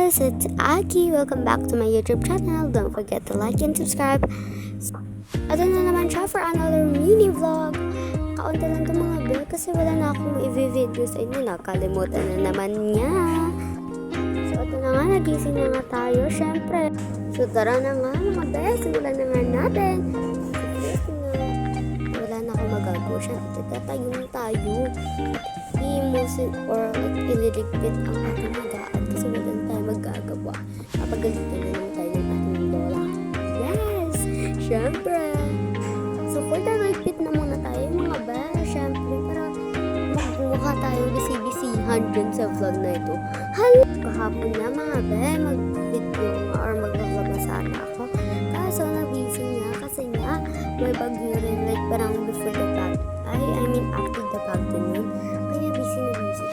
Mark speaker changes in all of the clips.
Speaker 1: guys, it's Aki. Welcome back to my YouTube channel. Don't forget to like and subscribe. At na naman siya for another mini vlog. Kaunti lang itong mga bel kasi wala na akong i-video sa inyo. Nakalimutan na naman niya. So ito na nga, nagising na nga tayo syempre. So tara na nga mga bel, simulan na nga natin. Wala na akong magagawa. Syempre, tatayo na tayo. I-musin or ililigpit ang ating magaan kasi wala na tayo magagawa. Kapagalitan na naman tayo ng ating lola. Yes! Syempre! So for the ligpit na muna tayo mga ba? Syempre, para magbuha tayo bisi-bisihan dyan sa vlog na ito. Kahapon na mga ba, mag-video or mag-vlog na sana ako. Kaso na-busy nga kasi nga may bagyo rin like parang before the bag. I mean after the bag din yun. Kaya busy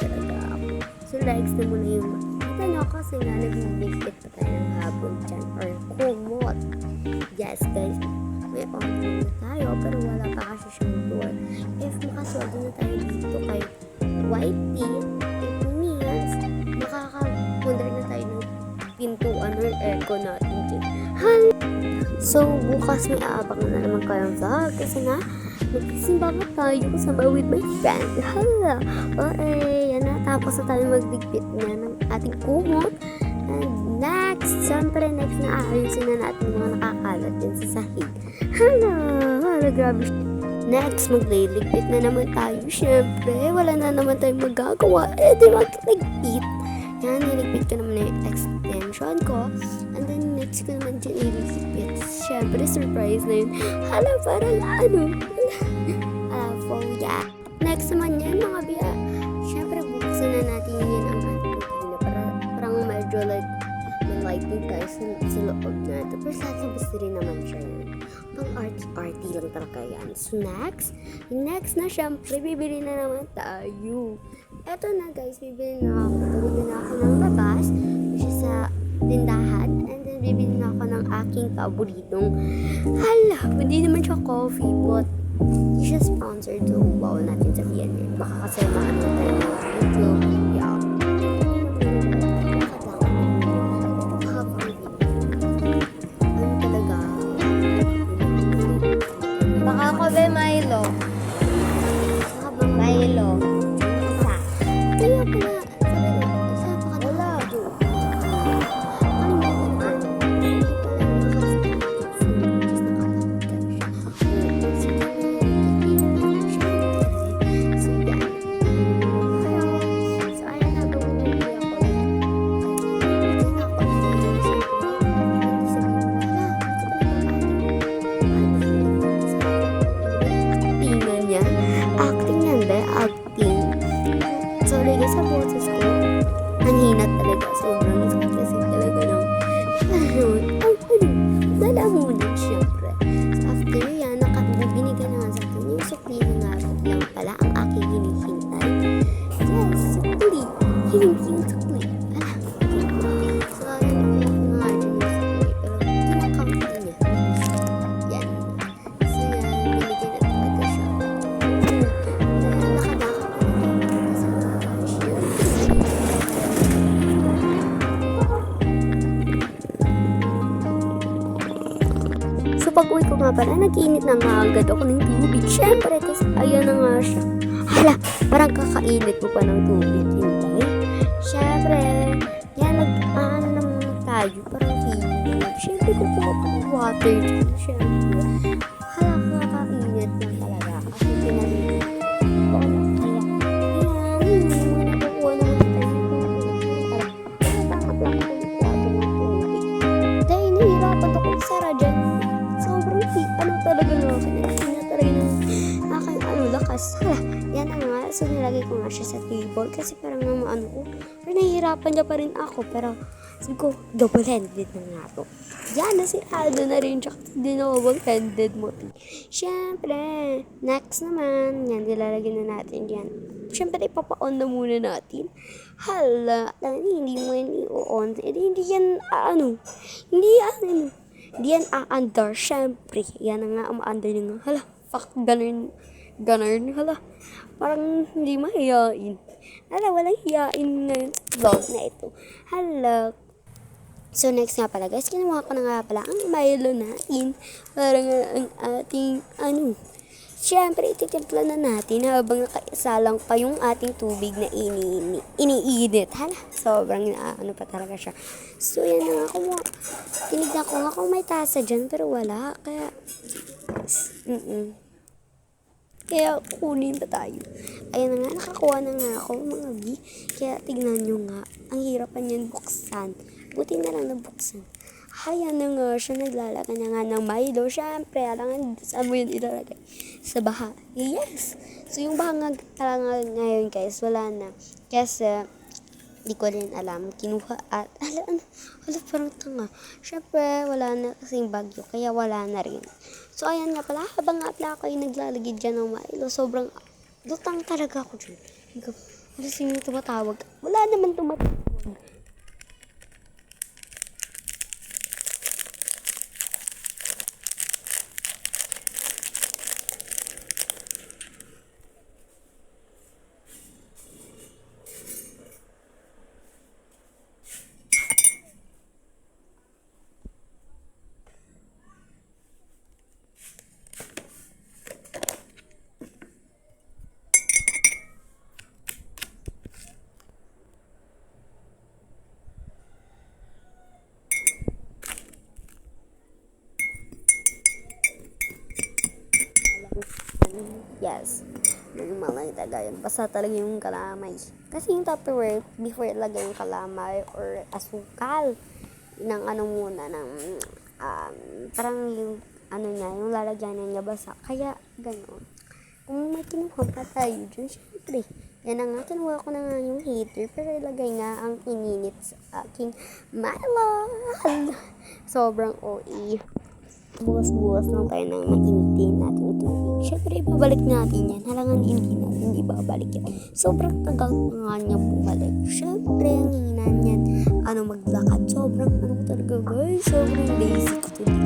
Speaker 1: talaga ako. So likes na muna yung makita nyo kasi nga nag-biscuit pa tayo ng hapon dyan or kumot. Yes guys, may online na tayo pero wala pa kasi siyang door. If makasweldo na tayo dito kay YT, it means makaka-wonder na tayo ng pintuan or aircon natin dyan. So bukas may aabang na naman kayong vlog kasi na magsimba na tayo kasama with my friend. Hala! Yan na. Tapos na tayo magdigpit niya ng ating kumot. And next, siyempre next na aayusin na natin mga nakakalat din sa sahig. Hala! Grabe. Next, magliligpit na naman tayo. Siyempre, wala na naman tayong magagawa. Di magligpit. Yan, niligpit ko naman na yung extension ko. And then, next ko naman dyan iligpit. Siyempre, surprise na yun. Hala, parang yeah. Next naman yan, mga biya. Siyempre, buksan na natin yan ang ating kutina. Parang medyo like, may lighting tayo sa loob na ito. Pero sa labas rin naman siya yan. Pang arty lang talaga yan. So, next na, siyempre, bibili na naman tayo. Eto na guys, bibili na ako ng labas, which is sa tindahan, and then bibili na ako ng aking paboritong hindi naman siya coffee, but hindi siya sponsored, so bawal natin sabihan yun. Baka kasi makita tayo ng YouTube video. Baka ako ba Milo? Milo. Kaya pala, wala. Sorry guys, sa boses ko, ang hina talaga. Sobrang sakit kasi talaga ng lalamunan syempre. So after yan, binigay na nga sa akin yung sukli na nga lang pala ang aking hinihintay. Yes, sukli. Hindi yung sukli. So ayun, nga dyan yung sukli. Pero kinakount niya. Yan. So yan, binigay na talaga siya. So pag-uwi ko nga pala, nag-init na nga agad ako ng tubig. Siyempre, kasi ayan na nga siya. Hala, parang kakainit mo pa ng tubig. Hintay. Siyempre, yan, nag-ano naman tayo. Parang feeling. Siyempre, kukuha pa ng water dyan. Siyempre, hala, kakainit lang talaga. Kasi pinalilit. Kaya, ayan, nakukuha naman tayo. Parang nakapla ko ng tubig. Dahil, nahirapan ako magsara dyan. Talaga na ako na talaga ng aking lakas. Hala, yan na nga. So nilagay ko nga siya sa table kasi parang naman ko. Pero nahihirapan niya pa rin ako. Pero sabi ko, double-handed na nga to. Yan, nasirado na rin siya kasi double-handed mo. Siyempre, next naman. Yan, nilalagay na natin yan. Siyempre, ipapa-on na muna natin. Hala, hindi mo yan i-on. Hindi yan, Hindi yan aandar, syempre. Yan na nga, umaandar nyo nga. Hala, fuck, ganun, hala. Parang hindi mahiyain. Hala, walang hiyain ngayon sa vlog na ito. Hala, So, next nga pala guys, kinuha ko na nga pala ang Milo natin. Para nga ang ating, syempre, ititimpla na natin habang nakaisalang pa yung ating tubig na iniinit. Hala, sobrang pa talaga siya. So, yan na nga. Tinignan ko nga kung may tasa dyan, pero wala. Kaya, kunin pa tayo. Ayan na nga, nakakuha na nga ako mga bi. Kaya, tignan nyo nga, ang hirapan yan buksan. Buti na lang nabuksan. Ayan na nga siya, naglalagay na nga ng Milo. Siyempre, alangan, saan mo yun ilalagay? Sa baha. Yes! So, yung baha nga talaga ngayon, guys, wala na. Kasi, di ko rin alam. Kinuha at, parang tanga. Siyempre, wala na kasing bagyo, kaya wala na rin. So, ayan nga pala, habang nga pala ako yung naglalagay dyan ng Milo, sobrang lutang talaga ako dyan. Ano sino tumatawag? Wala naman tumatawag. Yes. Malay talaga yun. Basta talaga yung kalamay. Kasi yung Tupperware, before ilagay yung kalamay or asukal, ng muna, ng, parang yung, niya, yung lalagyan niya basa. Kaya, gano'n. Kung may kinuha pa tayo dyan, syempre. Yan na nga, kinuha ko na nga yung heater, pero ilagay nga ang ininit sa aking Milo. Sobrang OA. Bukas-bukas lang tayo ng mainitin natin tubig. Siyempre, ibabalik natin yan. Halangan hindi natin ibabalik yan. Sobrang tagal pa nga niya bumalik. Siyempre, ang hina niyan, maglakad. Sobrang talaga guys. Sobrang lazy ko today.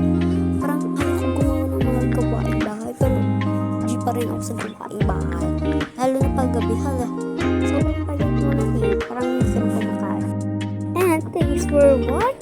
Speaker 1: Parang ko gumawa ng mga gawaing bahay. Pero, di pa rin ako sa gawaing bahay. Lalo na paggabi, sobrang pagod mo na eh. Parang hindi sila kumakain. And thanks for watching.